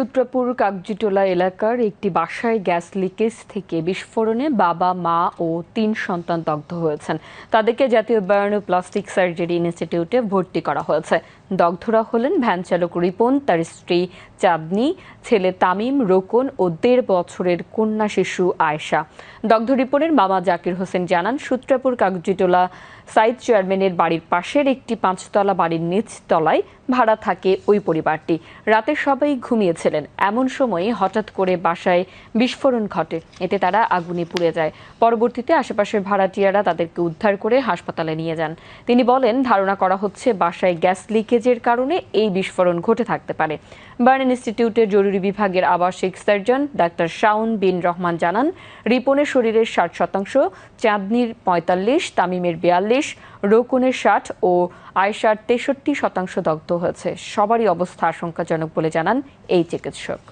সূত্রপুর কাগজিটোলা এলাকার একটি বাসায় গ্যাস লিকেজ থেকে বিস্ফোরণে বাবা, মা ও ৩ সন্তান দগ্ধ হয়েছেন। তাদেরকে জাতীয় বার্ন ও প্লাস্টিক সার্জারি ইনস্টিটিউটে ভর্তি করা হয়েছে। দগ্ধরা হলেন ভ্যান চালক রিপন, তার স্ত্রী চাঁদনী, ছেলে তামিম, রোকন ও ১.৫ বছরের কন্যা শিশু আয়েশা। দগ্ধ রিপনের মামা জাকির হোসেন জানান, সূত্রপুর কাগজিটোলা সাইদ চেয়ারম্যানের বাড়ির পাশের একটি ৫তলা বাড়ির নিচ তলায় ভাড়া থাকে ওই পরিবারটি। রাতে সবাই ঘুমিয়েছিলেন, এমন সময় হঠাৎ করে বাসায় বিস্ফোরণ ঘটে। এতে তারা আগুনে পুড়ে যায়। পরবর্তীতে আশেপাশের ভাড়াটিয়ারা তাদেরকে উদ্ধার করে হাসপাতালে নিয়ে যান। তিনি বলেন, ধারণা করা হচ্ছে বাসায় গ্যাস লিকেজের কারণে এই বিস্ফোরণ ঘটে থাকতে পারে। বার্ন ইনস্টিটিউটের জরুরি বিভাগের আবাসিক সার্জন ডাক্তার শাওন বিন রহমান জানান, রিপনের শরীরের ৬০%, চাঁদনীর ৪৫, তামিমের ৪২, রোকনের ৬০ ও আয়েশার ৬৩% দগ্ধ হয়েছে। সবারই অবস্থা আশঙ্কাজনক বলে জানান এই চিকিৎসক।